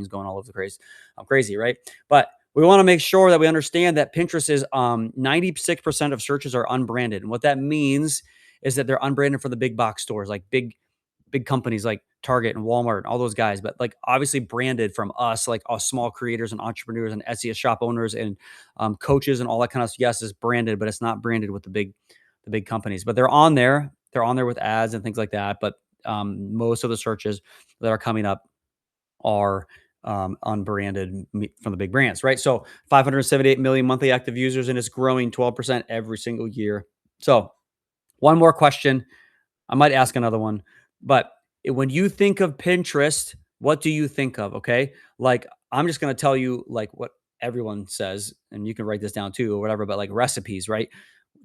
screens going all over the place. I'm crazy, right? But we want to make sure that we understand that Pinterest is 96% of searches are unbranded. And what that means is that they're unbranded for the big box stores, like big companies like Target and Walmart and all those guys, but like obviously branded from us, like us small creators and entrepreneurs and Etsy shop owners and coaches and all that kind of stuff. Yes, it's branded, but it's not branded with the big companies. But they're on there. They're on there with ads and things like that. But most of the searches that are coming up are unbranded from the big brands, right? So 578 million monthly active users, and it's growing 12% every single year. So one more question. I might ask another one, but when you think of Pinterest, what do you think of? Okay. Like, I'm just going to tell you like what everyone says, and you can write this down too or whatever, but like recipes, right?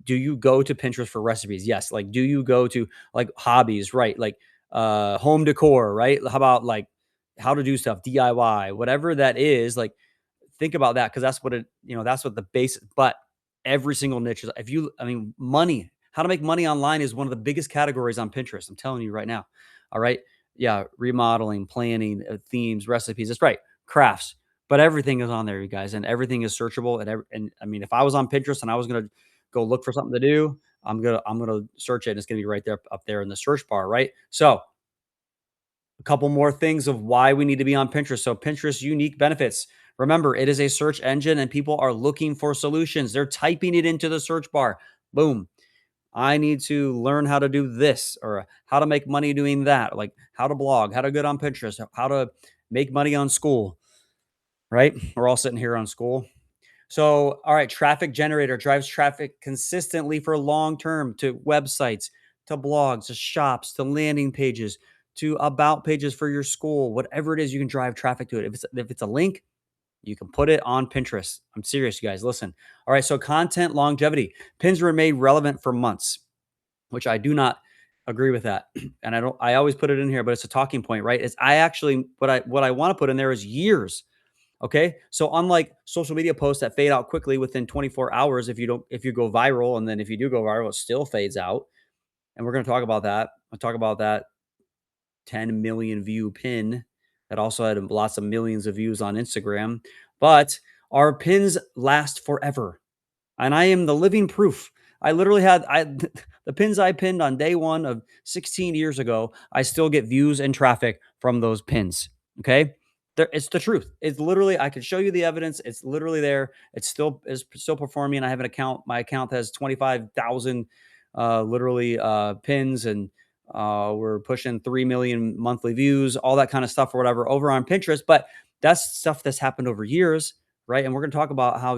Do you go to Pinterest for recipes? Yes. Like, do you go to like hobbies, right? Like, home decor, right? How about like how to do stuff, DIY, whatever that is, like, think about that because that's what that's what the base. But every single niche is. If you, I mean, money, how to make money online is one of the biggest categories on Pinterest. I'm telling you right now. All right, yeah, remodeling, planning, themes, recipes. That's right, crafts. But everything is on there, you guys, and everything is searchable. And I mean, if I was on Pinterest and I was gonna go look for something to do, I'm gonna search it, and it's gonna be right there up there in the search bar, right? So a couple more things of why we need to be on Pinterest. So Pinterest unique benefits. Remember, it is a search engine and people are looking for solutions. They're typing it into the search bar. Boom. I need to learn how to do this or how to make money doing that, like how to blog, how to get on Pinterest, how to make money on Skool, right? We're all sitting here on Skool. So, all right, traffic generator drives traffic consistently for long term to websites, to blogs, to shops, to landing pages, to about pages for your school, whatever it is, you can drive traffic to it. If it's a link, you can put it on Pinterest. I'm serious, you guys. Listen. All right, so content longevity. Pins were made relevant for months, which I do not agree with that. And I always put it in here, but it's a talking point, right? It's I actually what I want to put in there is years. Okay. So unlike social media posts that fade out quickly within 24 hours, if you go viral, and then if you do go viral, it still fades out. And we're going to talk about that. I'll talk about that 10 million view pin that also had lots of millions of views on Instagram. But our pins last forever. And I am the living proof. I literally had the pins I pinned on day one of 16 years ago. I still get views and traffic from those pins. Okay, it's the truth. It's literally I can show you the evidence. It's literally there. It's still performing. I have an account. My account has 25,000 literally pins, and we're pushing 3 million monthly views, all that kind of stuff or whatever over on Pinterest. But that's stuff that's happened over years, right? And we're going to talk about how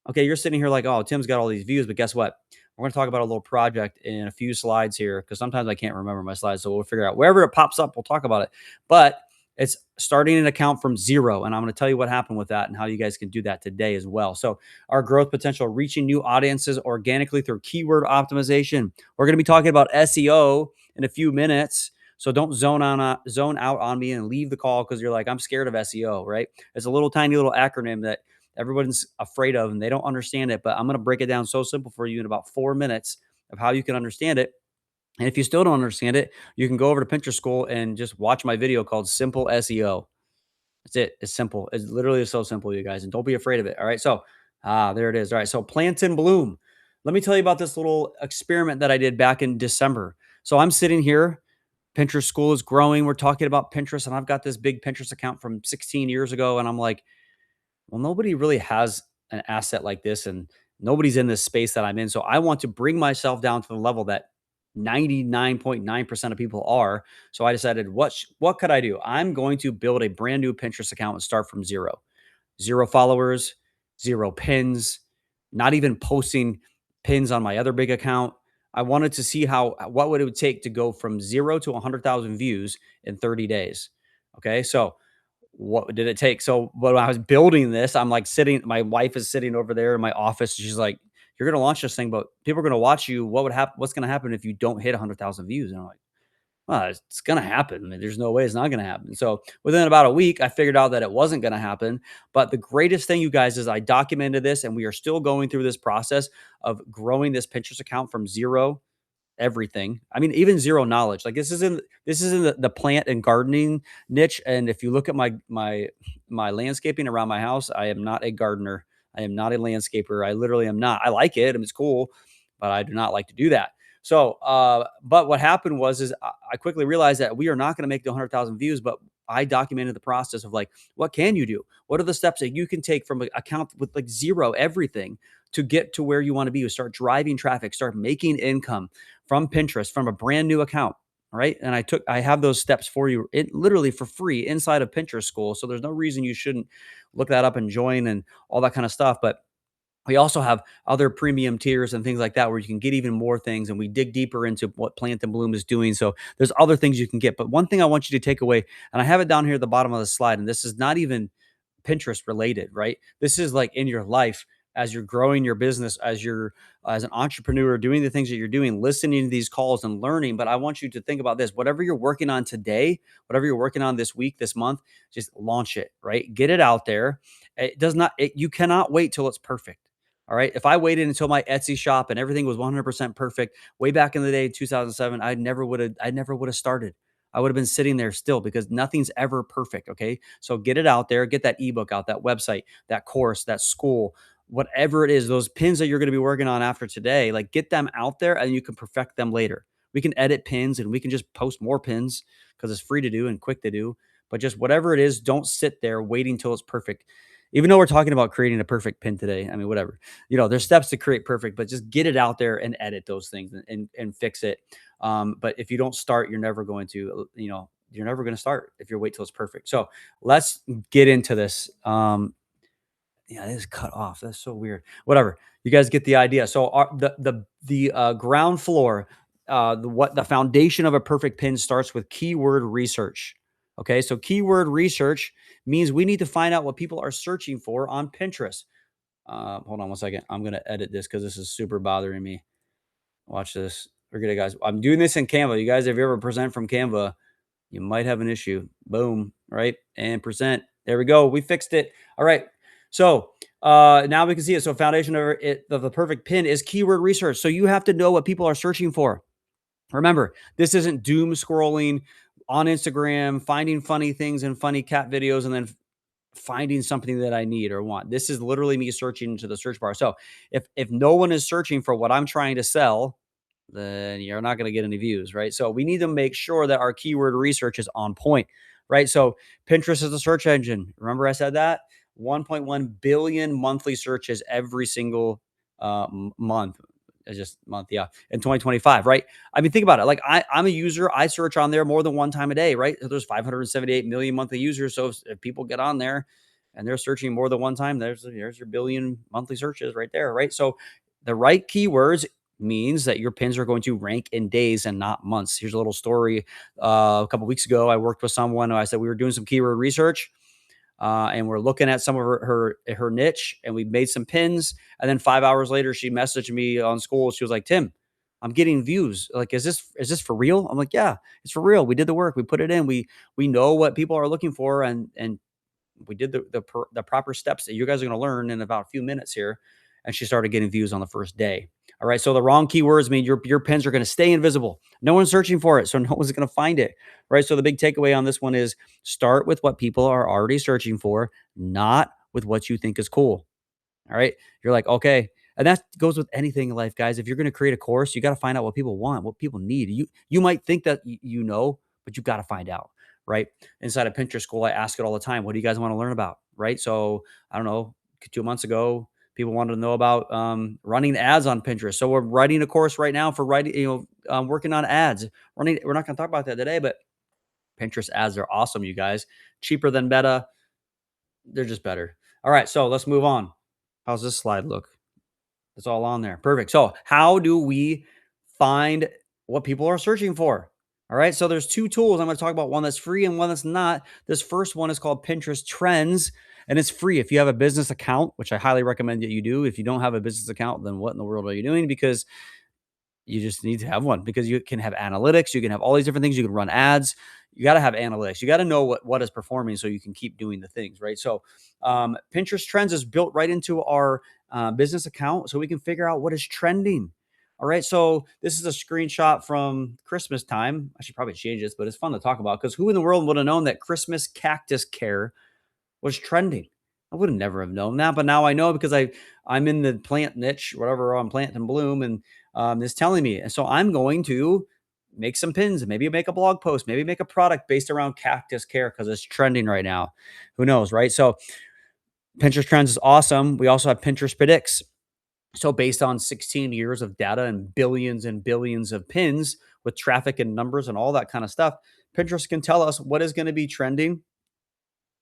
okay, you're sitting here like, oh, Tim's got all these views, but guess what? We're going to talk about a little project in a few slides here because sometimes I can't remember my slides. So we'll figure out wherever it pops up, we'll talk about it. But it's starting an account from zero. And I'm going to tell you what happened with that and how you guys can do that today as well. So, our growth potential, reaching new audiences organically through keyword optimization. We're going to be talking about SEO in a few minutes. So don't zone out on me and leave the call because you're like, I'm scared of SEO, right? It's a little tiny little acronym that everyone's afraid of and they don't understand it, but I'm going to break it down so simple for you in about 4 minutes of how you can understand it. And if you still don't understand it, you can go over to Pinterest School and just watch my video called Simple SEO. That's it. It's simple. It's literally so simple, you guys. And don't be afraid of it. All right. So, there it is. All right. So, plant and bloom. Let me tell you about this little experiment that I did back in December. So, I'm sitting here. Pinterest School is growing. We're talking about Pinterest, and I've got this big Pinterest account from 16 years ago. And I'm like, well, nobody really has an asset like this, and nobody's in this space that I'm in. So I want to bring myself down to the level that 99.9% of people are. So I decided, what could I do? I'm going to build a brand new Pinterest account and start from zero. Zero followers, zero pins, not even posting pins on my other big account. I wanted to see what would it take to go from 0 to 100,000 views in 30 days. Okay? So what did it take? So when I was building this, I'm like my wife is sitting over there in my office. She's like, you're going to launch this thing, but people are going to watch you. What would happen? What's going to happen if you don't hit 100,000 views? And I'm like, well, it's going to happen. I mean, there's no way it's not going to happen. So within about a week, I figured out that it wasn't going to happen. But the greatest thing, you guys, is I documented this, and we are still going through this process of growing this Pinterest account from zero everything. I mean, even zero knowledge. Like this is in the plant and gardening niche. And if you look at my landscaping around my house, I am not a gardener. I am not a landscaper. I literally am not. I like it. I mean, it's cool, but I do not like to do that. So, but what happened was, is I quickly realized that we are not going to make the 100,000 views, but I documented the process of like, what can you do? What are the steps that you can take from an account with like zero everything to get to where you want to be? Start driving traffic, start making income from Pinterest, from a brand new account. Right. And I have those steps for you literally for free inside of Pinterest School. So there's no reason you shouldn't look that up and join and all that kind of stuff. But we also have other premium tiers and things like that where you can get even more things, and we dig deeper into what Plant and Bloom is doing. So there's other things you can get. But one thing I want you to take away, and I have it down here at the bottom of the slide, and this is not even Pinterest related, right? This is like in your life as you're growing your business, as you're as an entrepreneur doing the things that you're doing, listening to these calls and learning. But I want you to think about this: whatever you're working on today, whatever you're working on this week, this month, just launch it, right? Get it out there. It does not, you cannot wait till it's perfect. All right. If I waited until my Etsy shop and everything was 100% perfect way back in the day, 2007, I never would have started. I would have been sitting there still because nothing's ever perfect. Okay. So get it out there, get that ebook out, that website, that course, that school, whatever it is, those pins that you're going to be working on after today, like get them out there and you can perfect them later. We can edit pins and we can just post more pins because it's free to do and quick to do. But just whatever it is, don't sit there waiting till it's perfect. Even though we're talking about creating a perfect pin today, I mean, whatever, there's steps to create perfect, but just get it out there and edit those things and fix it. But if you don't start, you're never going to start if you wait till it's perfect. So let's get into this. Yeah, it is cut off. That's so weird. Whatever. You guys get the idea. So the ground floor, what the foundation of a perfect pin starts with keyword research. Okay, so keyword research means we need to find out what people are searching for on Pinterest. Hold on one second. I'm gonna edit this because this is super bothering me. Watch this. Forget it, guys. I'm doing this in Canva. You guys, if you ever present from Canva, you might have an issue. Boom, right? And present. There we go. We fixed it. All right. So now we can see it. So foundation of the perfect pin is keyword research. So you have to know what people are searching for. Remember, this isn't doom scrolling on Instagram, finding funny things and funny cat videos, and then finding something that I need or want. This is literally me searching into the search bar. So if no one is searching for what I'm trying to sell, then you're not going to get any views, right? So we need to make sure that our keyword research is on point, right? So Pinterest is a search engine. Remember I said that? 1.1 billion monthly searches every single month. Just month, yeah, in 2025, right? I mean, think about it. Like I'm a user. I search on there more than one time a day, right? So there's 578 million monthly users. So if people get on there and they're searching more than one time, there's your billion monthly searches right there, right? So the right keywords means that your pins are going to rank in days and not months. Here's a little story. A couple weeks ago, I worked with someone who I said we were doing some keyword research. And we're looking at some of her niche, and we made some pins. And then 5 hours later, she messaged me on Skool. She was like, "Tim, I'm getting views. Like, is this for real?" I'm like, "Yeah, it's for real. We did the work. We put it in. We know what people are looking for, and we did the proper steps that you guys are going to learn in about a few minutes here." And she started getting views on the first day. All right. So the wrong keywords mean your pins are going to stay invisible. No one's searching for it. So no one's going to find it. Right. So the big takeaway on this one is start with what people are already searching for, not with what you think is cool. All right. You're like, okay. And that goes with anything in life, guys. If you're going to create a course, you got to find out what people want, what people need. You might think that but you got to find out, right? Inside of Pinterest School, I ask it all the time. What do you guys want to learn about? Right. So I don't know, 2 months ago, people wanted to know about running ads on Pinterest. So we're writing a course right now for writing, working on ads. We're not going to talk about that today, but Pinterest ads are awesome, you guys. Cheaper than Meta. They're just better. All right. So let's move on. How's this slide look? It's all on there. Perfect. So how do we find what people are searching for? All right. So there's two tools. I'm going to talk about, one that's free and one that's not. This first one is called Pinterest Trends, and it's free if you have a business account, which I highly recommend that you do. If you don't have a business account, then what in the world are you doing? Because you just need to have one, because you can have analytics. You can have all these different things. You can run ads. You got to have analytics. You got to know what is performing so you can keep doing the things, right? So Pinterest Trends is built right into our business account so we can figure out what is trending. All right. So this is a screenshot from Christmas time. I should probably change this, but it's fun to talk about because who in the world would have known that Christmas cactus care was trending? I would have never have known that, but now I know because I'm in the plant niche, whatever on Plant and Bloom, and it's telling me. And so I'm going to make some pins, maybe make a blog post, maybe make a product based around cactus care because it's trending right now. Who knows, right? So Pinterest trends is awesome. We also have Pinterest predicts. So based on 16 years of data and billions of pins with traffic and numbers and all that kind of stuff, Pinterest can tell us what is going to be trending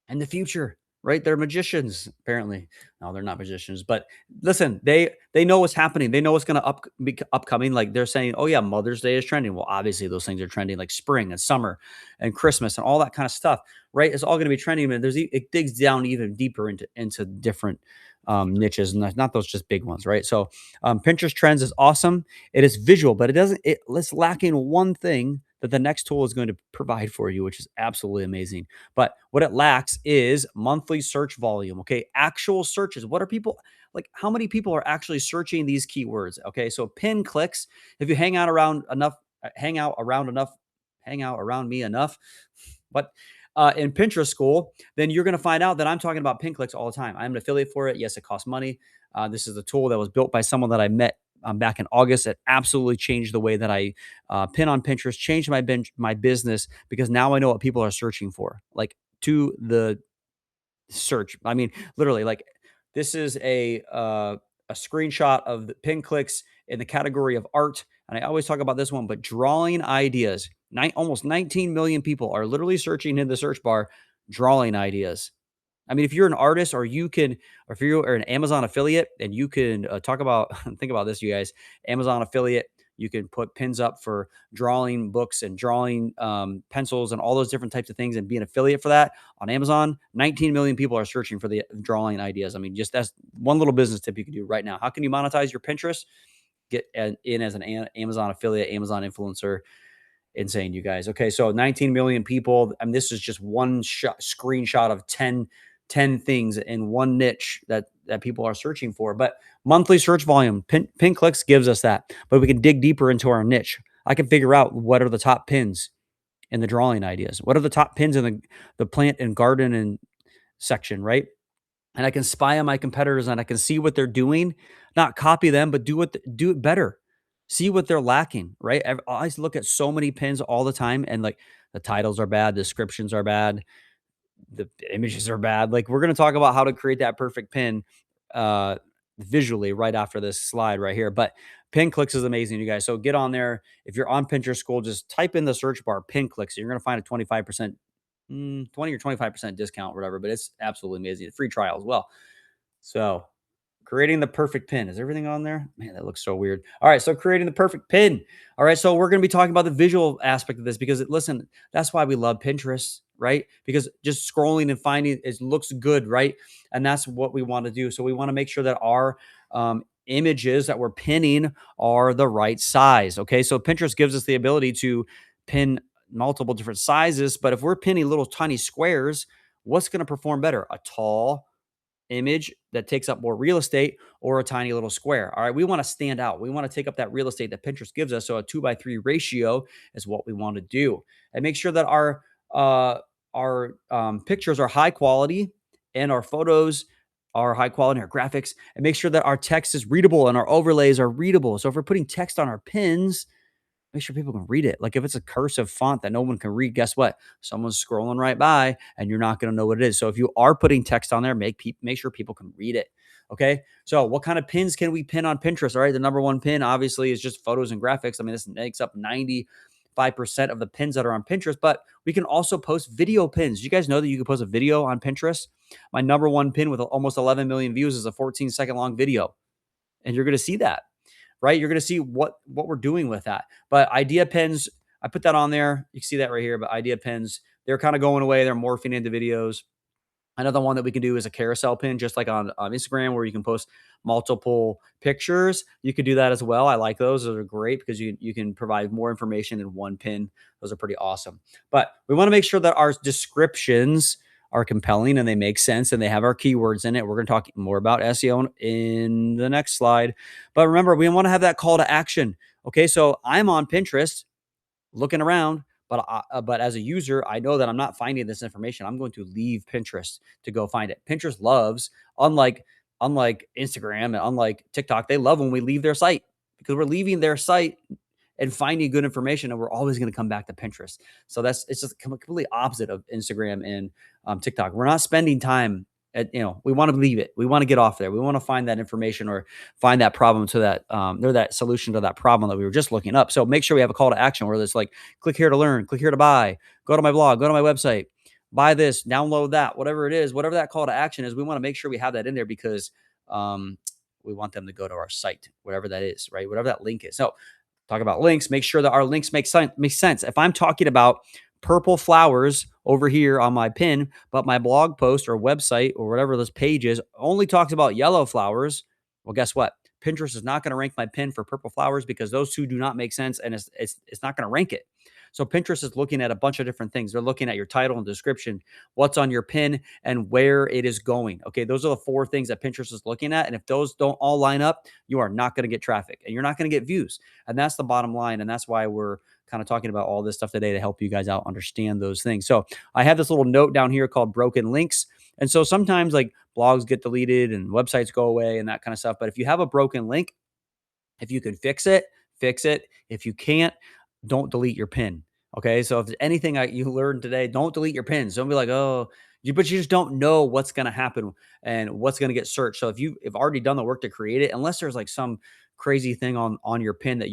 in the future, right? They're magicians, apparently. No, they're not magicians, but listen, they know what's happening. They know what's going to be upcoming. Like they're saying, oh yeah, Mother's Day is trending. Well, obviously those things are trending, like spring and summer and Christmas and all that kind of stuff, right? It's all going to be trending, and it digs down even deeper into different niches, and not those just big ones, right? So Pinterest trends is awesome. It is visual, but it's lacking one thing that the next tool is going to provide for you, which is absolutely amazing. But what it lacks is monthly search volume. Okay. Actual searches. What are people like? How many people are actually searching these keywords? Okay. So pin clicks, if you hang out around me enough, but in Pinterest School, then you're going to find out that I'm talking about pin clicks all the time. I'm an affiliate for it. Yes, it costs money. This is a tool that was built by someone that I met back in August. It absolutely changed the way that I pin on Pinterest, changed my business because now I know what people are searching for, like to the search. I mean, literally, like this is a screenshot of the pin clicks in the category of art, and I always talk about this one, but drawing ideas. Almost 19 million people are literally searching in the search bar, drawing ideas. I mean, if you're an artist or if you are an Amazon affiliate and you can talk about, think about this, you guys, Amazon affiliate, you can put pins up for drawing books and drawing pencils and all those different types of things and be an affiliate for that on Amazon. 19 million people are searching for the drawing ideas. I mean, just that's one little business tip you can do right now. How can you monetize your Pinterest? Get in as an Amazon affiliate, Amazon influencer. Insane, you guys. Okay, so 19 million people. I mean, this is just one screenshot of 10 things in one niche that people are searching for. But monthly search volume, pin clicks gives us that. But we can dig deeper into our niche. I can figure out what are the top pins in the drawing ideas. What are the top pins in the plant and garden and section, right? And I can spy on my competitors and I can see what they're doing, not copy them, but do it better. See what they're lacking, right? I look at so many pins all the time, and like the titles are bad, descriptions are bad, the images are bad. Like we're going to talk about how to create that perfect pin uh visually right after this slide right here. But pin clicks is amazing, you guys. So get on there. If you're on Pinterest School, just type in the search bar pin clicks. You're going to find a 25% 20 or 25% discount, or whatever, but it's absolutely amazing. Free trial as well. So creating the perfect pin. Is everything on there? Man, that looks so weird. All right. So creating the perfect pin. All right. So we're going to be talking about the visual aspect of this because listen, that's why we love Pinterest, right? Because just scrolling and finding it looks good, right? And that's what we want to do. So we want to make sure that our images that we're pinning are the right size. Okay. So Pinterest gives us the ability to pin multiple different sizes. But if we're pinning little tiny squares, what's going to perform better? A tall image that takes up more real estate or a tiny little square. All right. We want to stand out. We want to take up that real estate that Pinterest gives us. So a 2:3 ratio is what we want to do. And make sure that our pictures are high quality and our photos are high quality, our graphics, and make sure that our text is readable and our overlays are readable. So if we're putting text on our pins, make sure people can read it. Like if it's a cursive font that no one can read, guess what? Someone's scrolling right by and you're not going to know what it is. So if you are putting text on there, make sure people can read it. Okay. So what kind of pins can we pin on Pinterest? All right. The number one pin obviously is just photos and graphics. I mean, this makes up 95% of the pins that are on Pinterest, but we can also post video pins. You guys know that you can post a video on Pinterest? My number one pin with almost 11 million views is a 14-second long video. And you're going to see that, right? You're going to see what we're doing with that. But idea pins, I put that on there. You can see that right here. But idea pins, they're kind of going away. They're morphing into videos. Another one that we can do is a carousel pin, just like on Instagram, where you can post multiple pictures. You could do that as well. I like those. Those are great because you can provide more information in one pin. Those are pretty awesome. But we want to make sure that our descriptions are compelling and they make sense and they have our keywords in it. We're going to talk more about SEO in the next slide. But remember, we want to have that call to action. Okay, so I'm on Pinterest looking around, but as a user, I know that I'm not finding this information. I'm going to leave Pinterest to go find it. Pinterest loves, unlike Instagram and unlike TikTok, they love when we leave their site because we're leaving their site and finding good information, and we're always going to come back to Pinterest. So it's just completely opposite of Instagram and TikTok. We're not spending time we want to leave it. We want to get off there. We want to find that information or find that problem to that or that solution to that problem that we were just looking up. So make sure we have a call to action where it's like, click here to learn, click here to buy, go to my blog, go to my website, buy this, download that, whatever it is, whatever that call to action is. We want to make sure we have that in there because um, we want them to go to our site, whatever that is, right? Whatever that link is. So talk about links, make sure that our links make sense. If I'm talking about purple flowers over here on my pin, but my blog post or website or whatever this page is only talks about yellow flowers, well, guess what? Pinterest is not going to rank my pin for purple flowers because those two do not make sense, and it's not going to rank it. So Pinterest is looking at a bunch of different things. They're looking at your title and description, what's on your pin, and where it is going. Okay, those are the four things that Pinterest is looking at. And if those don't all line up, you are not going to get traffic and you're not going to get views. And that's the bottom line. And that's why we're kind of talking about all this stuff today to help you guys out understand those things. So I have this little note down here called broken links. And so sometimes like blogs get deleted and websites go away and that kind of stuff. But if you have a broken link, if you can fix it, fix it. If you can't, don't delete your pin. Okay. So if there's anything you learned today, don't delete your pins. Don't be like, oh, but you just don't know what's going to happen and what's going to get searched. So if you have already done the work to create it, unless there's like some crazy thing on your pin that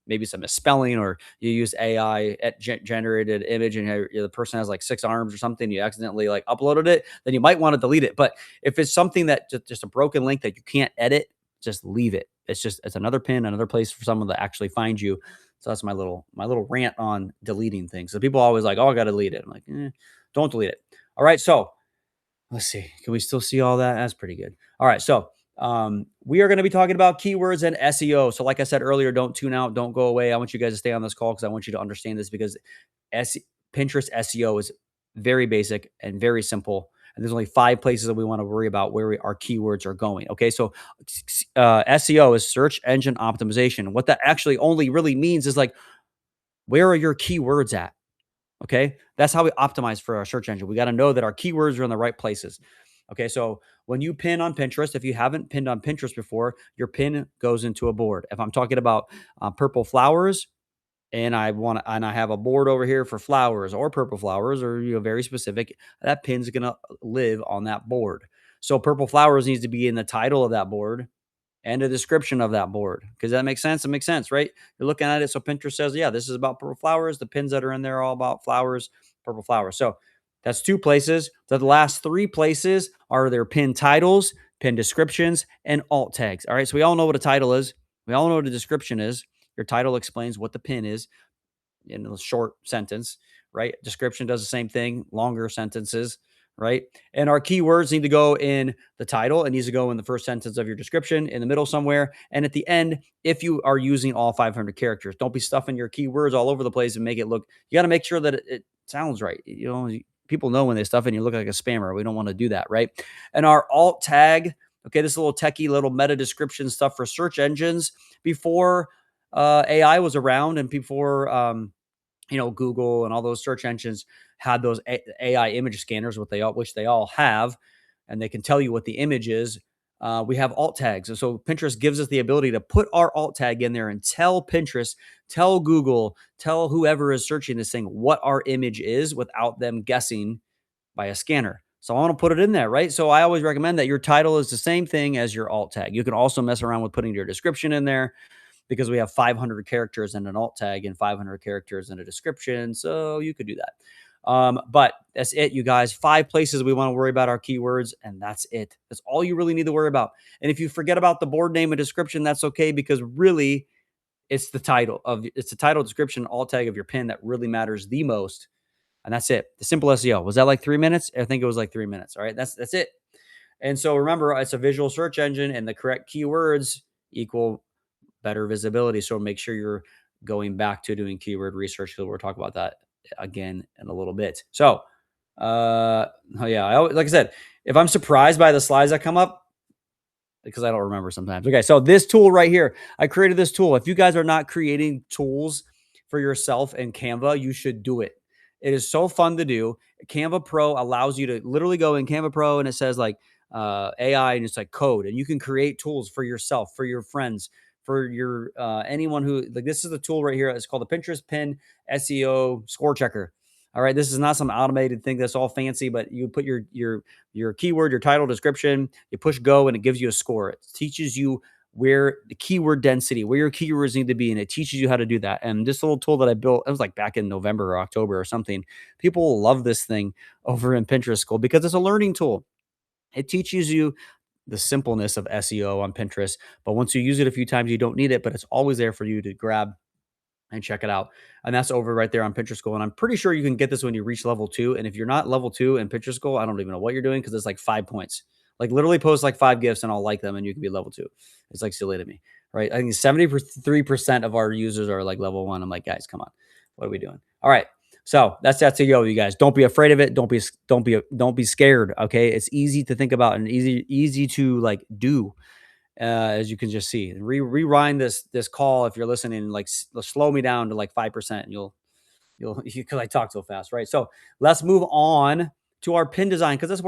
maybe some misspelling or you use AI at generated image and the person has like 6 arms or something, you accidentally like uploaded it, then you might want to delete it. But if it's something that just a broken link that you can't edit, just leave it. It's another pin, another place for someone to actually find you. So that's my little rant on deleting things. So people are always like, "Oh, I got to delete it." I'm like, don't delete it. All right. So let's see. Can we still see all that? That's pretty good. All right. So we are going to be talking about keywords and SEO. So like I said earlier, don't tune out, don't go away. I want you guys to stay on this call because I want you to understand this because S- Pinterest SEO is very basic and very simple. And there's only 5 places that we want to worry about where our keywords are going. Okay. So SEO is search engine optimization. What that actually only really means is like, where are your keywords at? Okay. That's how we optimize for our search engine. We got to know that our keywords are in the right places. Okay. So when you pin on Pinterest, if you haven't pinned on Pinterest before, your pin goes into a board. If I'm talking about purple flowers, and I have a board over here for flowers or purple flowers or very specific, that pin's gonna live on that board. So purple flowers needs to be in the title of that board and a description of that board. Because that makes sense. It makes sense, right? You're looking at it. So Pinterest says, yeah, this is about purple flowers. The pins that are in there are all about flowers, purple flowers. So that's 2 places. The last 3 places are their pin titles, pin descriptions, and alt tags. All right. So we all know what a title is. We all know what a description is. Your title explains what the pin is in a short sentence, right? Description does the same thing, longer sentences, right? And our keywords need to go in the title. It needs to go in the first sentence of your description, in the middle somewhere, and at the end, if you are using all 500 characters. Don't be stuffing your keywords all over the place and make it look, you got to make sure that it sounds right. People know when they stuff it and you look like a spammer. We don't want to do that, right? And our alt tag, okay, this little techie little meta description stuff for search engines before AI was around and before Google and all those search engines had those AI image scanners, which they all have, and they can tell you what the image is. We have alt tags. And so Pinterest gives us the ability to put our alt tag in there and tell Pinterest, tell Google, tell whoever is searching this thing what our image is without them guessing by a scanner. So I want to put it in there, right? So I always recommend that your title is the same thing as your alt tag. You can also mess around with putting your description in there because we have 500 characters in an alt tag and 500 characters in a description. So you could do that. But that's it, you guys. 5 places we want to worry about our keywords, and that's it. That's all you really need to worry about. And if you forget about the board name and description, that's okay because really it's the title, description, alt tag of your pin that really matters the most. And that's it. The simple SEO. Was that like 3 minutes? I think it was like 3 minutes. All right. That's it. And so remember, it's a visual search engine, and the correct keywords equal better visibility. So make sure you're going back to doing keyword research because we'll talk about that again in a little bit. So Oh yeah, like I said, if I'm surprised by the slides that come up, because I don't remember sometimes. Okay, so this tool right here, I created this tool. If you guys are not creating tools for yourself in Canva, you should do it. It is so fun to do. Canva Pro allows you to literally go in Canva Pro and it says like AI and it's like code, and you can create tools for yourself, for your friends, for your anyone who like. This is the tool right here. It's called the Pinterest Pin SEO Score Checker. All right, this is not some automated thing that's all fancy, but you put your keyword, your title, description, you push go, and it gives you a score. It teaches you where the keyword density, where your keywords need to be, and it teaches you how to do that. And this little tool that I built, it was like back in November or October or something. People love this thing over in Pinterest School because it's a learning tool. It teaches you the simpleness of SEO on Pinterest, but once you use it a few times, you don't need it, but it's always there for you to grab and check it out. And that's over right there on Pinterest Goal. And I'm pretty sure you can get this when you reach level 2. And if you're not level 2 in Pinterest Goal, I don't even know what you're doing because it's like 5 points. Like literally post like 5 gifts and I'll like them and you can be level 2. It's like silly to me, right? I think 73% of our users are like level 1. I'm like, guys, come on, what are we doing? All right. So that's to go, you guys. Don't be afraid of it. Don't be scared. Okay. It's easy to think about and easy to like do, as you can just see. Rewind this call if you're listening, like slow me down to like 5%, and you'll because I talk so fast, right? So let's move on to our pin design because that's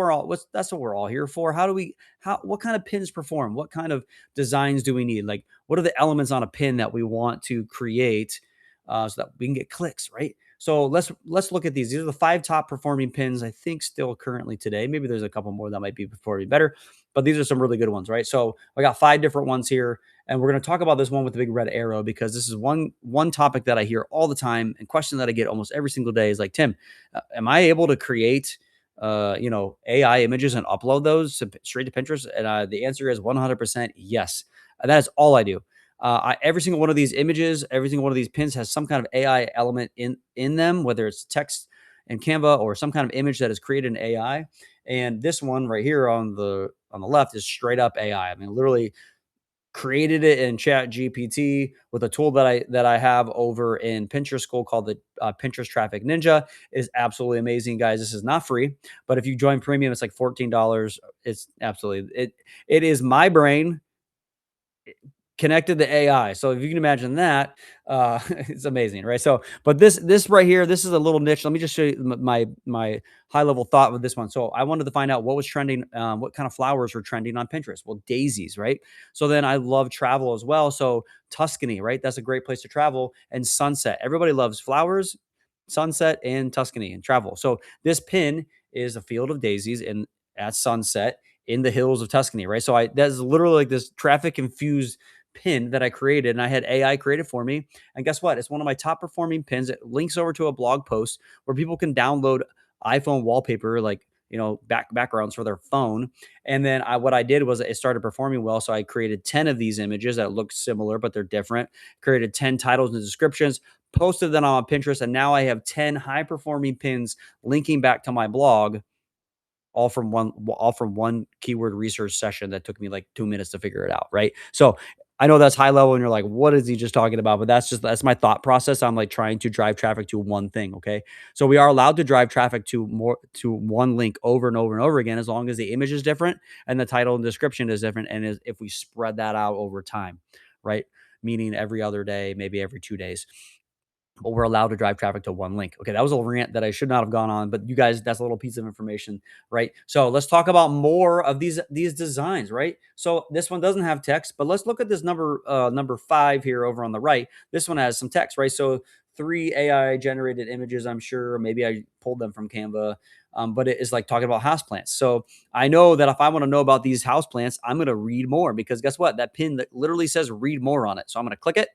what we're all here for. What kind of pins perform? What kind of designs do we need? Like what are the elements on a pin that we want to create so that we can get clicks, right? So let's look at these. These are the 5 top performing pins, I think, still currently today. Maybe there's a couple more that might be performing better, but these are some really good ones, right? So I got 5 different ones here, and we're going to talk about this one with the big red arrow because this is one topic that I hear all the time and question that I get almost every single day is like, Tim, am I able to create AI images and upload those straight to Pinterest? And the answer is 100% yes. And that is all I do. Every single one of these images, every single one of these pins has some kind of AI element in them, whether it's text in Canva or some kind of image that is created in AI. And this one right here on the left is straight up AI. I mean, literally created it in Chat GPT with a tool that I have over in Pinterest School called the Pinterest Traffic Ninja. It is absolutely amazing, guys. This is not free, but if you join premium, it's like $14. It's absolutely it is my brain connected to AI. So if you can imagine that, it's amazing, right? So, but this right here, this is a little niche. Let me just show you my high level thought with this one. So I wanted to find out what was trending, what kind of flowers were trending on Pinterest. Well, daisies, right? So then I love travel as well. So Tuscany, right? That's a great place to travel, and sunset. Everybody loves flowers, sunset, and Tuscany and travel. So this pin is a field of daisies in at sunset in the hills of Tuscany, right? So that's literally like this traffic infused pin that I created, and I had AI create it for me. And guess what? It's one of my top performing pins. It links over to a blog post where people can download iPhone wallpaper, like backgrounds for their phone. And then what I did was it started performing well. So I created 10 of these images that look similar, but they're different. Created 10 titles and descriptions, posted them on Pinterest, and now I have 10 high performing pins linking back to my blog all from one keyword research session that took me like 2 minutes to figure it out, right? So I know that's high level and you're like, what is he just talking about? But that's my thought process. I'm like trying to drive traffic to one thing. Okay. So we are allowed to drive traffic to one link over and over and over again, as long as the image is different and the title and description is different. And if we spread that out over time, right? Meaning every other day, maybe every 2 days, but we're allowed to drive traffic to one link. Okay, that was a rant that I should not have gone on, but you guys, that's a little piece of information, right? So let's talk about more of these designs, right? So this one doesn't have text, but let's look at this number 5 here over on the right. This one has some text, right? So 3 AI generated images, I'm sure. Maybe I pulled them from Canva. But it is like talking about houseplants. So I know that if I want to know about these houseplants, I'm going to read more because guess what? That pin that literally says read more on it. So I'm going to click it.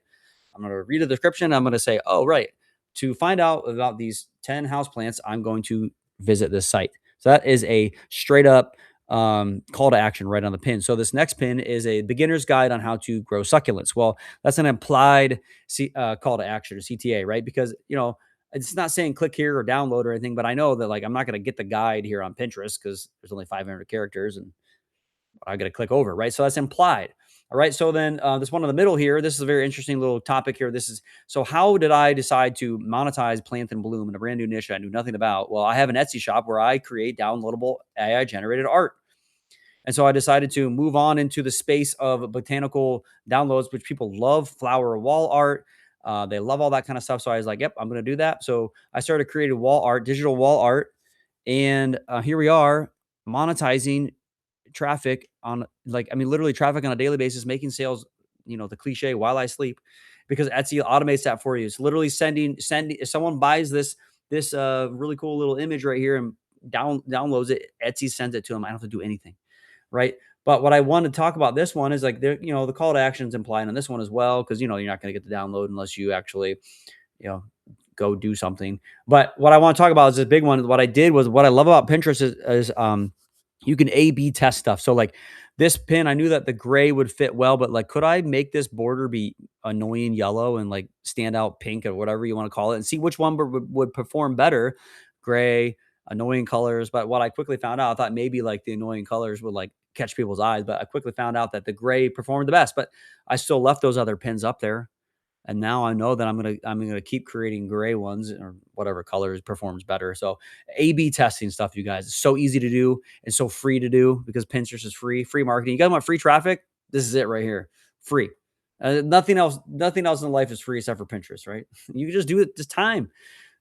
I'm going to read the description. I'm going to say, oh, right. To find out about these 10 houseplants, I'm going to visit this site. So that is a straight up call to action right on the pin. So this next pin is a beginner's guide on how to grow succulents. Well, that's an implied call to action, or CTA, right? Because, it's not saying click here or download or anything, but I know that like I'm not going to get the guide here on Pinterest because there's only 500 characters and I got to click over, right? So that's implied. All right. So then this one in the middle here, this is a very interesting little topic here. This is so how did I decide to monetize Plant and Bloom in a brand new niche I knew nothing about? Well, I have an Etsy shop where I create downloadable AI generated art. And so I decided to move on into the space of botanical downloads, which people love flower wall art. They love all that kind of stuff. So I was like, yep, I'm going to do that. So I started creating wall art, digital wall art. And here we are monetizing traffic on like, I mean, literally traffic on a daily basis, making sales, the cliche while I sleep because Etsy automates that for you. It's literally sending, if someone buys this really cool little image right here and downloads it, Etsy sends it to them. I don't have to do anything. Right. But what I want to talk about this one is like the call to actions implied on this one as well, because you're not going to get the download unless you actually, you know, go do something. But what I want to talk about is this big one. What I did was what I love about Pinterest is you can A/B test stuff. So like this pin, I knew that the gray would fit well, but like, could I make this border be annoying yellow and like stand out pink or whatever you want to call it, and see which one would perform better? Gray, annoying colors. But what I quickly found out, I thought maybe like the annoying colors would like catch people's eyes, but I quickly found out that the gray performed the best. But I still left those other pins up there, and now I know that I'm gonna keep creating gray ones or whatever colors performs better. So A/B testing stuff, you guys, it's so easy to do and so free to do because Pinterest is free marketing. You guys want free traffic? This is it right here, free. Nothing else in life is free except for Pinterest, right? You can just do it. Just time.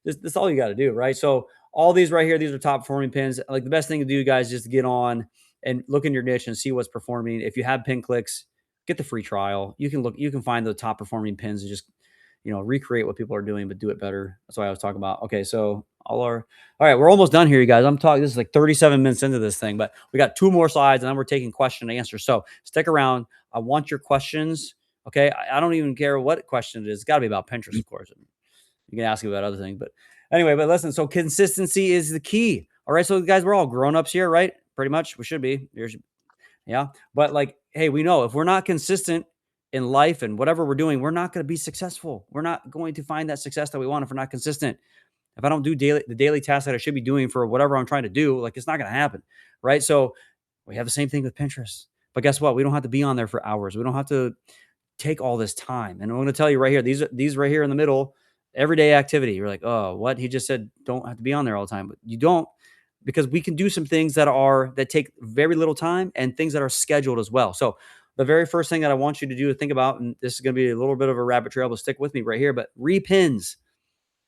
This all you got to do, right? So all these right here, these are top performing pins. Like the best thing to do, guys, is to get on and look in your niche and see what's performing. If you have pin clicks, get the free trial. You can find the top performing pins and just recreate what people are doing, but do it better. That's what I was talking about. Okay, so all right, we're almost done here, you guys. I'm talking. This is like 37 minutes into this thing, but we got two more slides, and then we're taking question and answer. So stick around. I want your questions. Okay, I don't even care what question it is. It's got to be about Pinterest, of course. You can ask me about other things, but anyway, but listen, so consistency is the key. All right. So guys, we're all grown-ups here, right? Pretty much. We should be. Yeah. But like, hey, we know if we're not consistent in life and whatever we're doing, we're not going to be successful. We're not going to find that success that we want if we're not consistent. If I don't do the daily tasks that I should be doing for whatever I'm trying to do, like it's not going to happen. Right. So we have the same thing with Pinterest. But guess what? We don't have to be on there for hours. We don't have to take all this time. And I'm going to tell you right here, these right here in the middle, everyday activity. You're like, oh, what? He just said don't have to be on there all the time. But you don't, because we can do some things that take very little time and things that are scheduled as well. So the very first thing that I want you to do to think about, and this is going to be a little bit of a rabbit trail, but stick with me right here, but repins.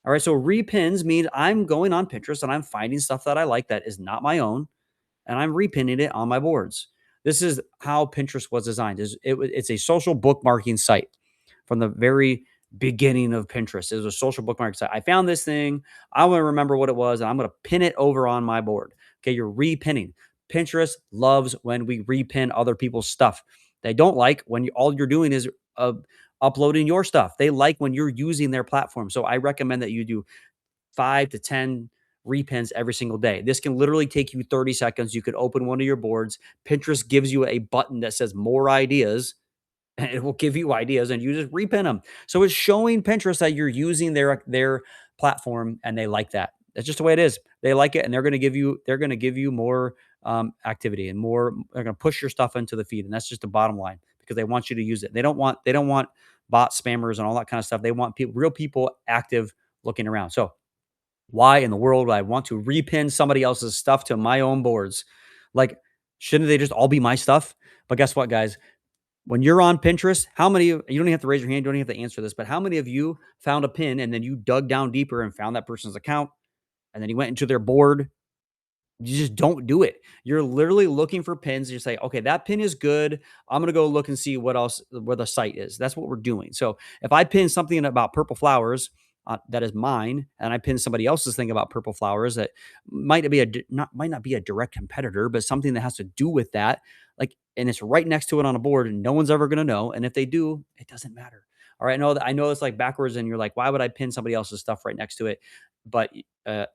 All right. So repins means I'm going on Pinterest and I'm finding stuff that I like that is not my own, and I'm repinning it on my boards. This is how Pinterest was designed. It's a social bookmarking site from the very beginning of Pinterest. It was a social bookmark site. I found this thing. I want to remember what it was, and I'm going to pin it over on my board. Okay, you're repinning. Pinterest loves when we repin other people's stuff. They don't like when all you're doing is uploading your stuff. They like when you're using their platform. So I recommend that you do 5 to 10 repins every single day. This can literally take you 30 seconds. You could open one of your boards. Pinterest gives you a button that says more ideas, and it will give you ideas and you just repin them. So it's showing Pinterest that you're using their platform and they like that. That's just the way it is. They like it, and they're going to give you more activity and more. They're going to push your stuff into the feed, and that's just the bottom line because they want you to use it. They don't want bot spammers and all that kind of stuff. They want real people active looking around. So why in the world would I want to repin somebody else's stuff to my own boards? Like, shouldn't they just all be my stuff? But guess what, guys? When you're on Pinterest, how many of you don't even have to raise your hand, you don't even have to answer this, but how many of you found a pin and then you dug down deeper and found that person's account and then you went into their board? You just don't do it. You're literally looking for pins. You say, okay, that pin is good. I'm going to go look and see what else, where the site is. That's what we're doing. So if I pin something about purple flowers that is mine, and I pin somebody else's thing about purple flowers that might not be a direct competitor, but something that has to do with that, like, and it's right next to it on a board, and no one's ever going to know. And if they do, it doesn't matter. All right. I know it's like backwards, and you're like, why would I pin somebody else's stuff right next to it? But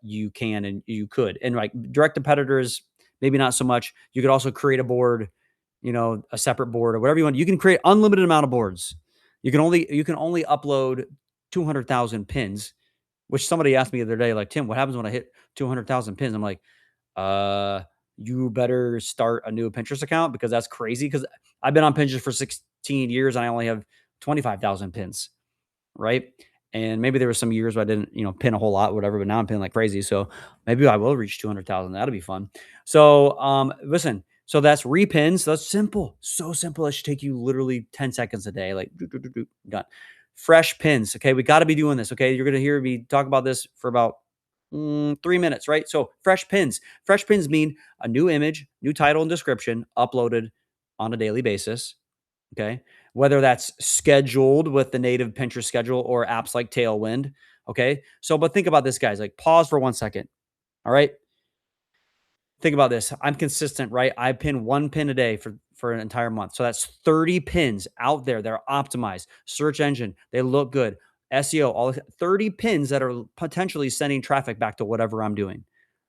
you can and you could. And like direct competitors, maybe not so much. You could also create a board, a separate board or whatever you want. You can create unlimited amount of boards. You can only upload 200,000 pins, which somebody asked me the other day, like, Tim, what happens when I hit 200,000 pins? I'm like, uh, you better start a new Pinterest account because that's crazy. Because I've been on Pinterest for years and I only have 25,000 pins, right? And maybe there were some years where I didn't, pin a whole lot, whatever, but now I'm pinning like crazy. So maybe I will reach 200,000. That'll be fun. So, listen, so that's repins. That's simple. So simple. It should take you literally 10 seconds a day. Like, do, do, do, do, done. Fresh pins. Okay. We got to be doing this. Okay. You're going to hear me talk about this for about 3 minutes, right? So, fresh pins. Fresh pins mean a new image, new title and description uploaded on a daily basis. Okay. Whether that's scheduled with the native Pinterest schedule or apps like Tailwind. Okay. So, but think about this, guys. Like, pause for 1 second. All right. Think about this. I'm consistent, right? I pin one pin a day for an entire month. So that's 30 pins out there that are optimized. Search engine, they look good. SEO, all 30 pins that are potentially sending traffic back to whatever I'm doing.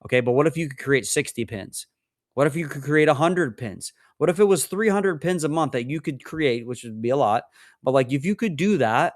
Okay. But what if you could create 60 pins? What if you could create 100 pins? What if it was 300 pins a month that you could create, which would be a lot? But like, if you could do that,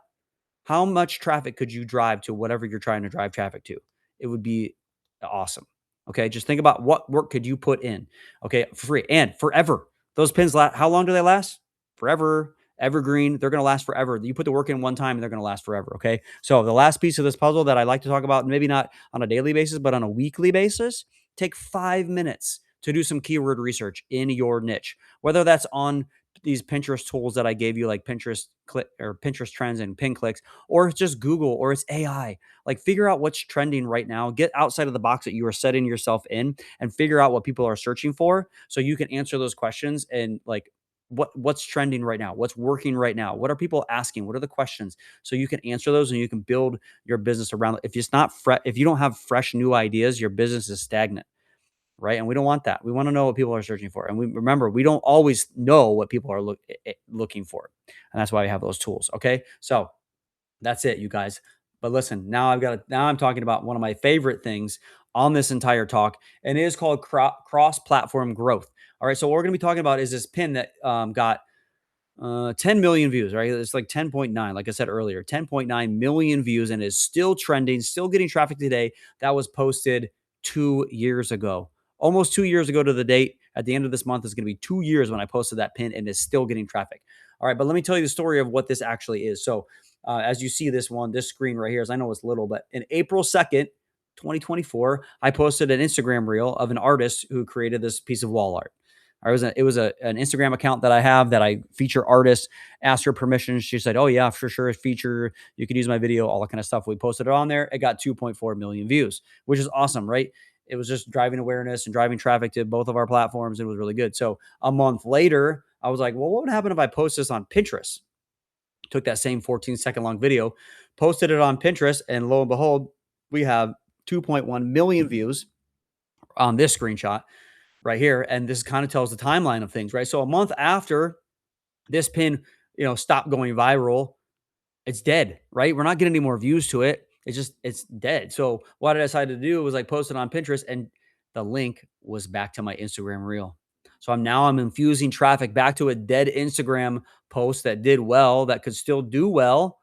how much traffic could you drive to whatever you're trying to drive traffic to? It would be awesome. Okay, just think about what work could you put in. Okay, for free and forever. Those pins last. How long do they last? Forever. Evergreen. They're going to last forever. You put the work in one time, and they're going to last forever. Okay. So the last piece of this puzzle that I like to talk about, maybe not on a daily basis, but on a weekly basis, take 5 minutes to do some keyword research in your niche, whether that's on these Pinterest tools that I gave you, like Pinterest click or Pinterest trends and pin clicks, or it's just Google or it's AI. Like, figure out what's trending right now. Get outside of the box that you are setting yourself in and figure out what people are searching for so you can answer those questions and like what's trending right now, what's working right now, what are people asking, what are the questions, so you can answer those and you can build your business around it. If it's not if you don't have fresh new ideas, your business is stagnant, right? And we don't want that. We want to know what people are searching for. And we remember, we don't always know what people are looking for. And that's why we have those tools. Okay. So that's it, you guys. But listen, now I'm talking about one of my favorite things on this entire talk, and it is called cross platform growth. All right. So what we're going to be talking about is this pin that got 10 million views, right? It's like 10.9, like I said earlier, 10.9 million views, and is still trending, still getting traffic today. That was posted 2 years ago, almost 2 years ago to the date. At the end of this month is going to be 2 years when I posted that pin, and is still getting traffic. All right, but let me tell you the story of what this actually is. So, as you see this screen right here, as I know it's little, but in April 2nd, 2024, I posted an Instagram reel of an artist who created this piece of wall art. It was an Instagram account that I have that I feature artists, asked her permission. She said, "Oh yeah, for sure, feature. You could use my video, all that kind of stuff." We posted it on there. It got 2.4 million views, which is awesome, right? It was just driving awareness and driving traffic to both of our platforms. It was really good. So a month later, I was like, "Well, what would happen if I post this on Pinterest?" Took that same 14-second long video, posted it on Pinterest, and lo and behold, we have 2.1 million views on this screenshot right here. And this kind of tells the timeline of things, right? So a month after this pin, stopped going viral, it's dead, right? We're not getting any more views to it. It's dead. So what I decided to do was like post it on Pinterest, and the link was back to my Instagram reel. So I'm infusing traffic back to a dead Instagram post that did well, that could still do well,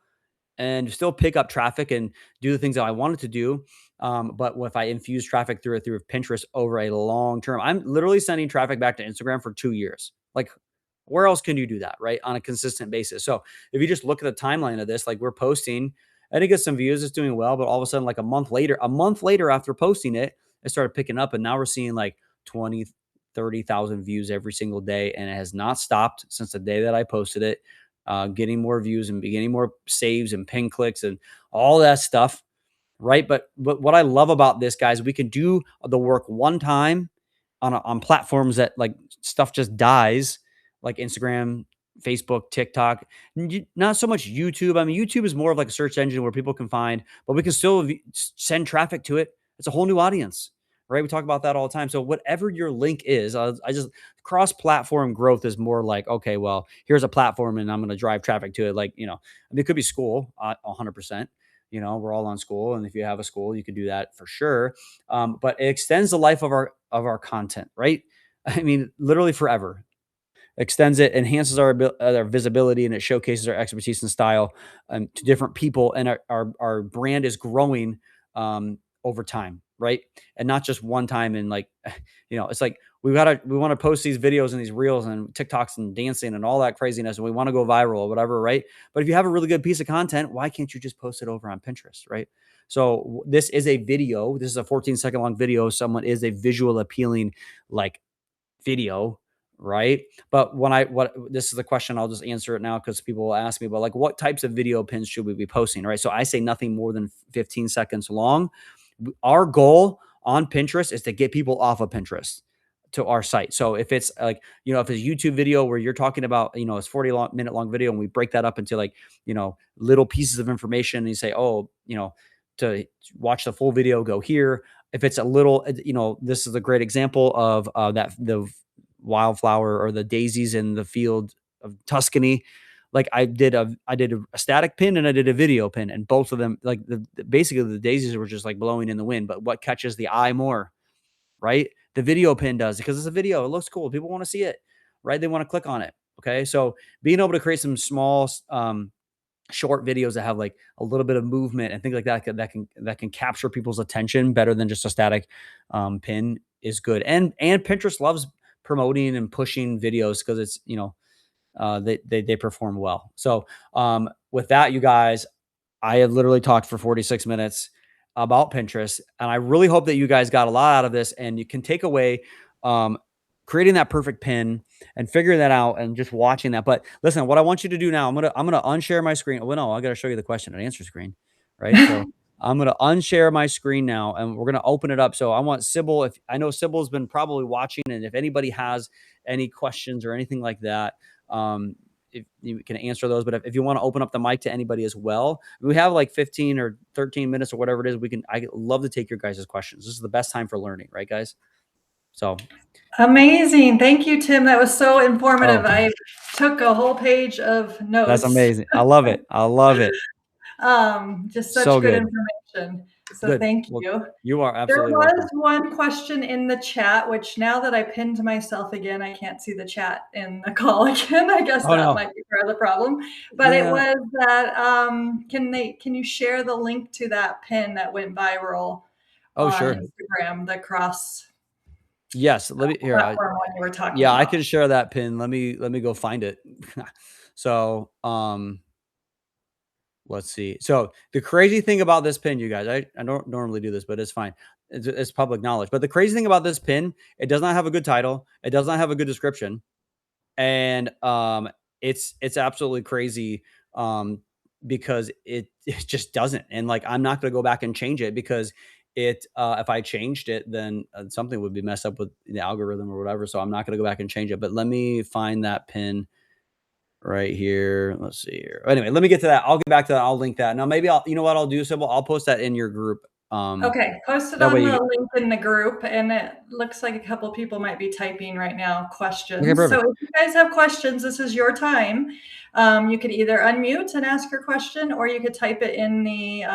and still pick up traffic and do the things that I wanted to do. But if I infuse traffic through Pinterest over a long term, I'm literally sending traffic back to Instagram for 2 years. Like, where else can you do that, right? On a consistent basis. So if you just look at the timeline of this, like, we're posting and it gets some views, it's doing well, but all of a sudden, like a month later after posting it, it started picking up. And now we're seeing like 20, 30,000 views every single day. And it has not stopped since the day that I posted it, getting more views and getting more saves and pin clicks and all that stuff, right? But what I love about this, guys, we can do the work one time on platforms that, like, stuff just dies, like Instagram, Facebook, TikTok. Not so much YouTube. I mean, YouTube is more of like a search engine where people can find, but we can still send traffic to it. It's a whole new audience, right? We talk about that all the time. So whatever your link is, I just cross-platform growth is more like, okay, well, here's a platform and I'm going to drive traffic to it. Like, I mean, it could be Skool, 100%. We're all on Skool, and if you have a Skool, you can do that for sure. But it extends the life of our content, right? I mean, literally forever. Extends it, enhances our visibility, and it showcases our expertise and style to different people, and our brand is growing over time. right? And not just one time. And like, it's like we want to post these videos and these reels and TikToks and dancing and all that craziness, and we want to go viral or whatever, right? But if you have a really good piece of content, why can't you just post it over on Pinterest, right? So this is a video. This is a 14-second long video. Someone is a visual appealing like video, right? But what this is the question, I'll just answer it now because people will ask me, but like, what types of video pins should we be posting, right? So I say nothing more than 15 seconds long. Our goal on Pinterest is to get people off of Pinterest to our site. So if it's like, if it's a YouTube video where you're talking about, it's 40-minute long video, and we break that up into like, little pieces of information, and you say, oh, to watch the full video, go here. If it's a little, this is a great example of that the wildflower or the daisies in the field of Tuscany. Like I did a static pin and I did a video pin, and both of them, like basically the daisies were just like blowing in the wind. But what catches the eye more, right? The video pin does, because it's a video. It looks cool. People want to see it, right? They want to click on it. Okay. So being able to create some small, short videos that have like a little bit of movement and things like that can capture people's attention better than just a static pin is good. And Pinterest loves promoting and pushing videos because it's, they perform well. So with that, you guys, I have literally talked for 46 minutes about Pinterest, and I really hope that you guys got a lot out of this, and you can take away creating that perfect pin and figuring that out and just watching that. But listen, what I want you to do now, I'm gonna unshare my screen. Well, no, I got to show you the question and answer screen, right? So I'm gonna unshare my screen now, and we're gonna open it up. So I want Sybil. If I know Sybil's been probably watching, and if anybody has any questions or anything like that, if you can answer those. But if you want to open up the mic to anybody as well, we have like 15 or 13 minutes or whatever it is. I love to take your guys' questions. This is the best time for learning, right, guys? So amazing. Thank you, Tim. That was so informative. I took a whole page of notes. That's amazing. I love it. I love it. Just such so good information. So good. Thank well, you. You are absolutely There was welcome. one question in the chat, which now that I pinned myself again, I can't see the chat in the call again. I guess might be part of the problem. But it was that can you share the link to that pin that went viral on Instagram, the cross? Yes, let me here. You were talking about. I can share that pin. Let me go find it. So, let's see. So the crazy thing about this pin, you guys, I don't normally do this, but it's fine. It's public knowledge. But the crazy thing about this pin, it does not have a good title. It does not have a good description, and it's absolutely crazy. Because it just doesn't. And like, I'm not going to go back and change it because if I changed it, then something would be messed up with the algorithm or whatever. So I'm not going to go back and change it. But let me find that pin right here. Let's see here. Anyway, let me get to that. I'll get back to that. I'll link that. Now, maybe you know what I'll do, Sybil? I'll post that in your group. Okay, post it on the link in the group, and it looks like a couple people might be typing right now questions. Okay, so if you guys have questions, this is your time. You could either unmute and ask your question, or you could type it in the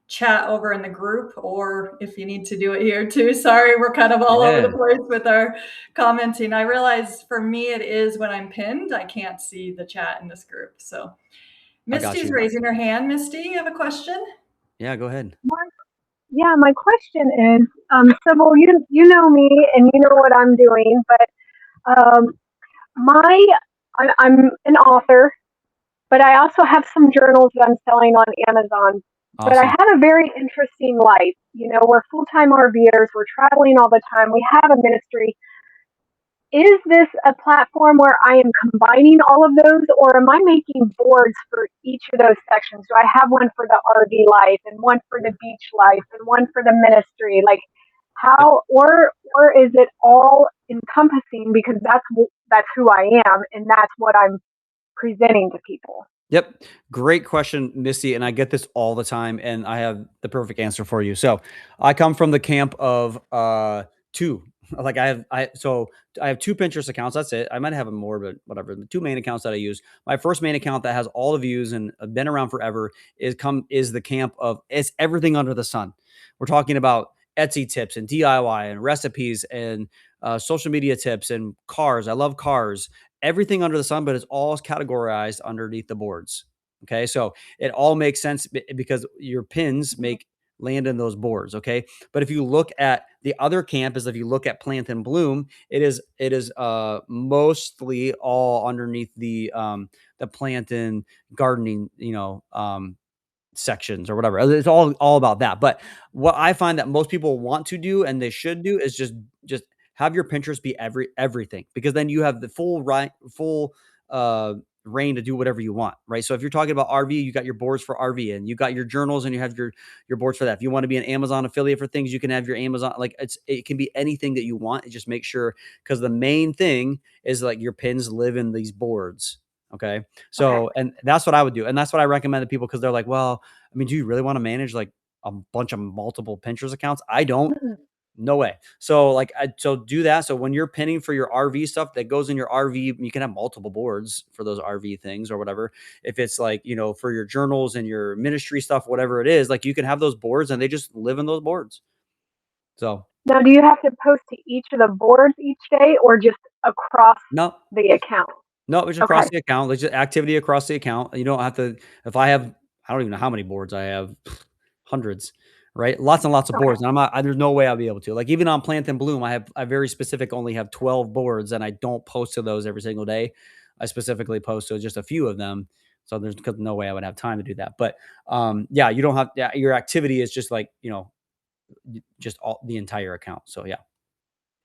chat over in the group, or if you need to do it here too. Sorry, we're kind of all over the place with our commenting. I realize for me it is when I'm pinned, I can't see the chat in this group. So Misty's raising her hand. Misty, you have a question? Yeah, go ahead. My question is, Sybil, you know me and you know what I'm doing, but I'm an author, but I also have some journals that I'm selling on Amazon. Awesome. But I have a very interesting life. We're full-time RVers. We're traveling all the time. We have a ministry. Is this a platform where I am combining all of those, or am I making boards for each of those sections? Do I have one for the RV life and one for the beach life and one for the ministry? Like how, or is it all encompassing, because that's who I am and that's what I'm presenting to people? Yep. Great question, Misty. And I get this all the time, and I have the perfect answer for you. So I come from the camp of two. Like I have two Pinterest accounts. That's it. I might have more, but whatever. The two main accounts that I use. My first main account that has all the views and been around forever is the camp of it's everything under the sun. We're talking about Etsy tips and DIY and recipes and social media tips and cars. I love cars. Everything under the sun, but it's all categorized underneath the boards. Okay. So it all makes sense because your pins make land in those boards. Okay. But if you look at the other camp, is if you look at Plant and Bloom, it is mostly all underneath the plant and gardening, sections or whatever. It's all about that. But what I find that most people want to do and they should do is just have your Pinterest be everything, because then you have the full uh reign to do whatever you want, right? So if you're talking about RV, you got your boards for RV, and you got your journals, and you have your boards for that. If you want to be an Amazon affiliate for things, you can have your Amazon, like it can be anything that you want. And just make sure, because the main thing is like your pins live in these boards. Okay. So, and that's what I would do. And that's what I recommend to people, because they're like, well, I mean, do you really want to manage like a bunch of multiple Pinterest accounts? I don't. No way. So so do that. So when you're pinning for your RV stuff that goes in your RV, you can have multiple boards for those RV things or whatever. If it's like, for your journals and your ministry stuff, whatever it is, like you can have those boards and they just live in those boards. So now, do you have to post to each of the boards each day, or just across the account? No, it's across the account. It's just activity across the account. You don't have to, if I don't even know how many boards I have, hundreds, right? Lots and lots of boards. And there's no way I'll be able to. Like even on Plant and Bloom, I very specific only have 12 boards, and I don't post to those every single day. I specifically post to just a few of them. So there's no way I would have time to do that. But yeah, you don't have, your activity is just like, just the entire account. So yeah.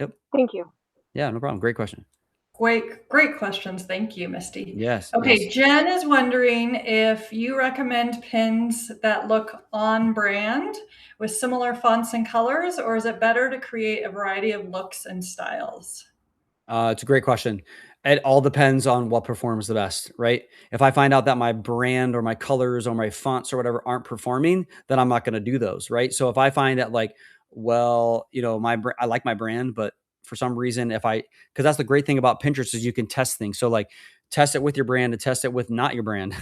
Yep. Thank you. Yeah, no problem. Great question. Great questions. Thank you, Misty. Yes. Okay. Yes. Jen is wondering if you recommend pins that look on brand with similar fonts and colors, or is it better to create a variety of looks and styles? It's a great question. It all depends on what performs the best, right? If I find out that my brand or my colors or my fonts or whatever aren't performing, then I'm not going to do those, right? So if I find that like, well, I like my brand, but for some reason, because that's the great thing about Pinterest is you can test things. So like test it with your brand and test it with not your brand,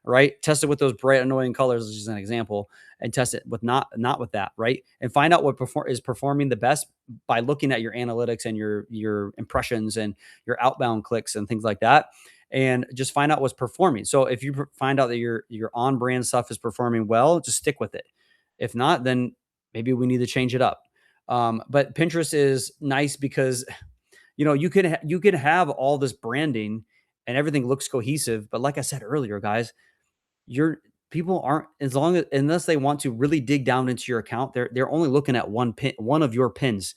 right? Test it with those bright, annoying colors, which is an example, and test it with not with that, right? And find out what is performing the best by looking at your analytics and your impressions and your outbound clicks and things like that, and just find out what's performing. So if you find out that your on brand stuff is performing well, just stick with it. If not, then maybe we need to change it up. But Pinterest is nice because you can have all this branding and everything looks cohesive, but like I said earlier, guys, people aren't, unless they want to really dig down into your account, they're only looking at one of your pins.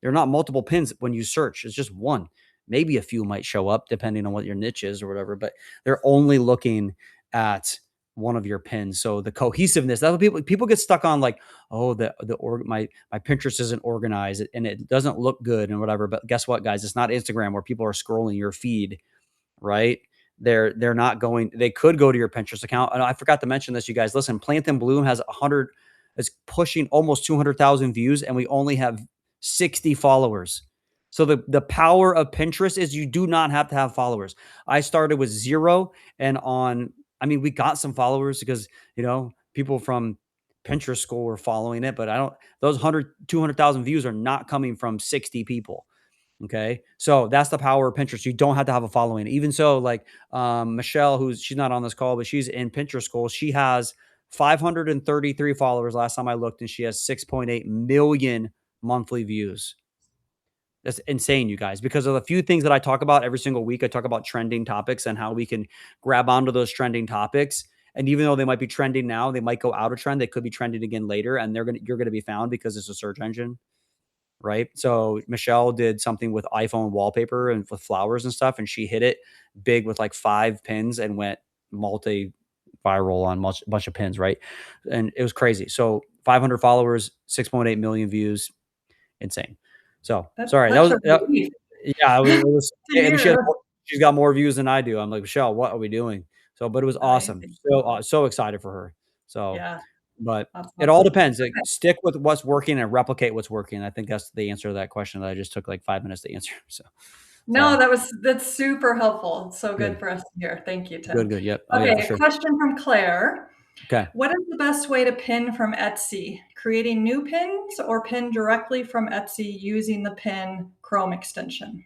They're not multiple pins when you search. It's just one. Maybe a few might show up depending on what your niche is or whatever, but they're only looking at one of your pins. So the cohesiveness, that's what people get stuck on, like, oh, my Pinterest isn't organized and it doesn't look good and whatever. But guess what, guys? It's not Instagram where people are scrolling your feed, right? They're not going, they could go to your Pinterest account. And I forgot to mention this, you guys. Listen, Plant and Bloom has it's pushing almost 200,000 views, and we only have 60 followers. So the power of Pinterest is you do not have to have followers. I started with 0, and we got some followers because, people from Pinterest Skool were following it, but those 200,000 views are not coming from 60 people. Okay. So that's the power of Pinterest. You don't have to have a following. Even so, like Michelle, she's not on this call, but she's in Pinterest School. She has 533 followers last time I looked, and she has 6.8 million monthly views. That's insane, you guys, because of a few things that I talk about every single week. I talk about trending topics and how we can grab onto those trending topics. And even though they might be trending now, they might go out of trend. They could be trending again later, and you're going to be found because it's a search engine. Right. So Michelle did something with iPhone wallpaper and with flowers and stuff, and she hit it big with like 5 pins and went multi-viral on bunch of pins. Right. And it was crazy. So 500 followers, 6.8 million views. Insane. So sorry. It was and she's got more views than I do. I'm like, Michelle, what are we doing? So, but it was awesome. So excited for her. So yeah. But it all depends. Like, stick with what's working and replicate what's working. I think that's the answer to that question that I just took like 5 minutes to answer. So no, that's super helpful. It's so good for us to hear. Thank you, Tim. Good. Yep. Okay. Yeah, sure. Question from Claire. Okay. What is the best way to pin from Etsy? Creating new pins or pin directly from Etsy using the pin Chrome extension?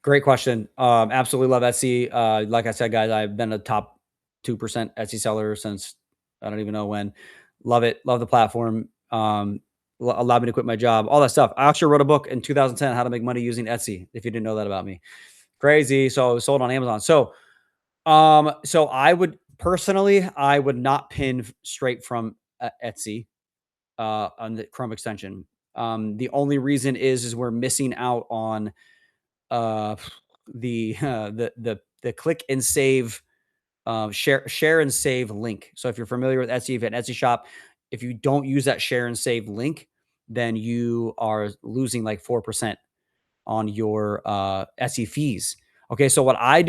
Great question. Absolutely love Etsy. Like I said, guys, I've been a top 2% Etsy seller since I don't even know when. Love it. Love the platform. Allowed me to quit my job, all that stuff. I actually wrote a book in 2010, how to make money using Etsy. If you didn't know that about me, crazy. So sold on Amazon. So I would personally, I would not pin straight from Etsy on the Chrome extension. The only reason is we're missing out on uh, the click and save, share and save link. So if you're familiar with Etsy, if you have an Etsy shop, if you don't use that share and save link, then you are losing like 4% on your Etsy fees. Okay, so what I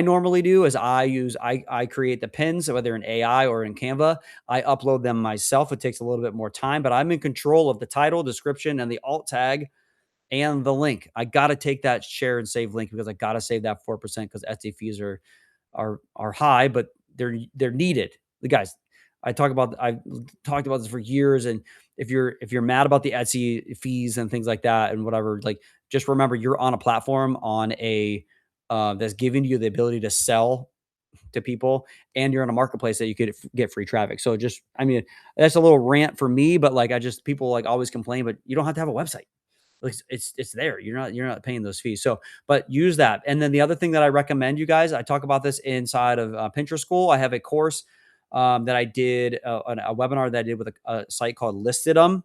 normally do is I create the pins, whether in AI or in Canva. I upload them myself. It takes a little bit more time, but I'm in control of the title, description, and the alt tag and the link. I got to take that share and save link because I got to save that 4% because Etsy fees are high, but they're needed. The guys, I've talked about this for years. And if you're mad about the Etsy fees and things like that and whatever, like just remember you're on a platform on a that's giving you the ability to sell to people, and you're in a marketplace that you could get free traffic. So just, I mean, that's a little rant for me, but like people like always complain, but you don't have to have a website. Like it's there. You're not paying those fees. So, but use that. And then the other thing that I recommend you guys, I talk about this inside of Pinterest School. I have a course that I did, a webinar that I did with a site called Listedum.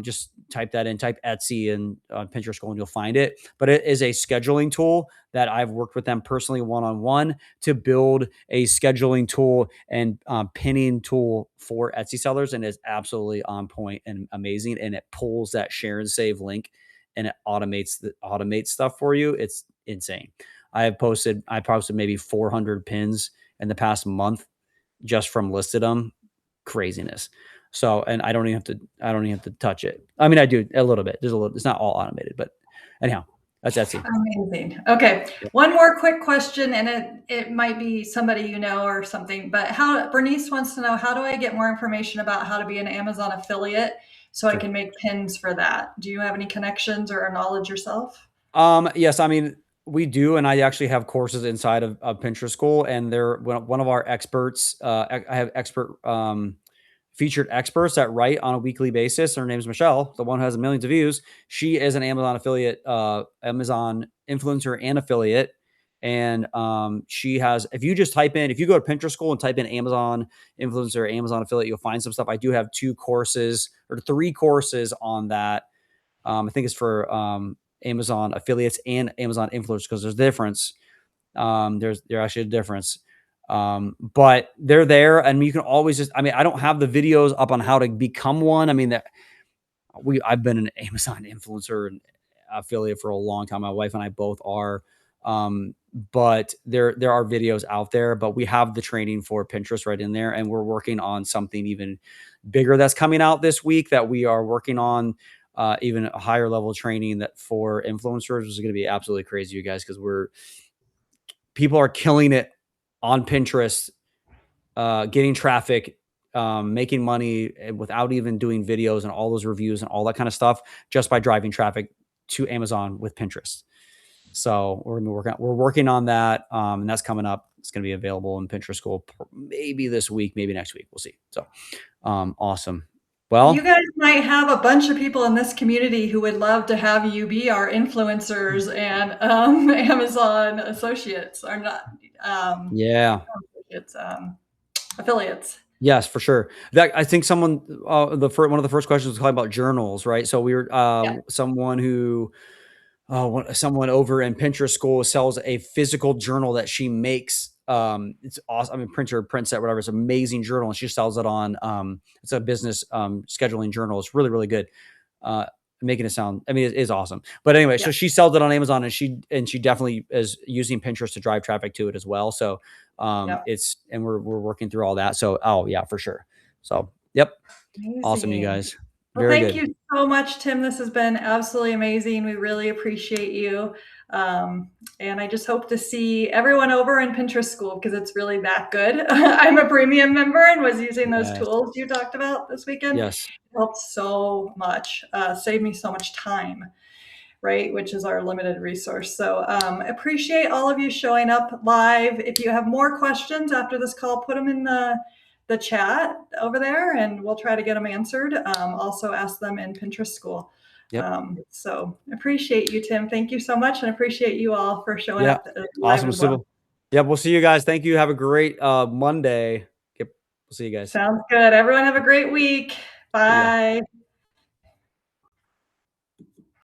Just type that in, type Etsy and Pinterest School, and you'll find it. But it is a scheduling tool that I've worked with them personally one-on-one to build a scheduling tool and pinning tool for Etsy sellers, and it's absolutely on point and amazing. And it pulls that share and save link, and it automates stuff for you. It's insane. I posted maybe 400 pins in the past month just from Listedum. Craziness. So, and I don't even have to touch it. I mean, I do a little bit. It's not all automated, but anyhow, that's Etsy. Amazing. Okay. Yeah. One more quick question, and it might be somebody you know or something, but Bernice wants to know, how do I get more information about how to be an Amazon affiliate so I can make pins for that? Do you have any connections or knowledge yourself? Yes. I mean, we do. And I actually have courses inside of Pinterest School, and they're one of our experts. I have featured experts that write on a weekly basis. Her name is Michelle, the one who has millions of views. She is an Amazon affiliate, Amazon influencer and affiliate. And she has, if you go to Pinterest School and type in Amazon influencer, Amazon affiliate, you'll find some stuff. I do have 3 courses on that. I think it's for Amazon affiliates and Amazon influencers, because there's a difference. There's actually a difference. But they're there, and you can always I don't have the videos up on how to become one. I mean, I've been an Amazon influencer and affiliate for a long time. My wife and I both are. But there are videos out there, but we have the training for Pinterest right in there, and we're working on something even bigger that's coming out this week that we are working on. Even a higher level training that for influencers is going to be absolutely crazy, you guys, because people are killing it on Pinterest, getting traffic, making money without even doing videos and all those reviews and all that kind of stuff, just by driving traffic to Amazon with Pinterest. So we're working on that, and that's coming up. It's going to be available in Pinterest School maybe this week, maybe next week. We'll see. So awesome. Well, you guys might have a bunch of people in this community who would love to have you be our influencers and Amazon associates, or not. Affiliates. Yes, for sure. I think one of the first questions was talking about journals, right? So we were someone over in Pinterest School sells a physical journal that she makes. It's awesome. I mean, print set, whatever. It's an amazing journal, and she sells it on. It's a business scheduling journal. It's really, really good. Making it sound, it is awesome. But anyway, so she sells it on Amazon, and she definitely is using Pinterest to drive traffic to it as well. So we're working through all that. So for sure. So yep. Amazing. Awesome, you guys. Well, thank you so much, Tim. This has been absolutely amazing. We really appreciate you. And I just hope to see everyone over in Pinterest School, because it's really that good. I'm a premium member and was using those tools you talked about this weekend. Yes. It helped so much, saved me so much time, right? Which is our limited resource. So appreciate all of you showing up live. If you have more questions after this call, put them in the the chat over there, and we'll try to get them answered. Also ask them in Pinterest School. Yep. So appreciate you, Tim. Thank you so much, and appreciate you all for showing up live awesome. as well. Yep. We'll see you guys. Thank you. Have a great Monday. Yep. We'll see you guys. Sounds good. Everyone have a great week. Bye.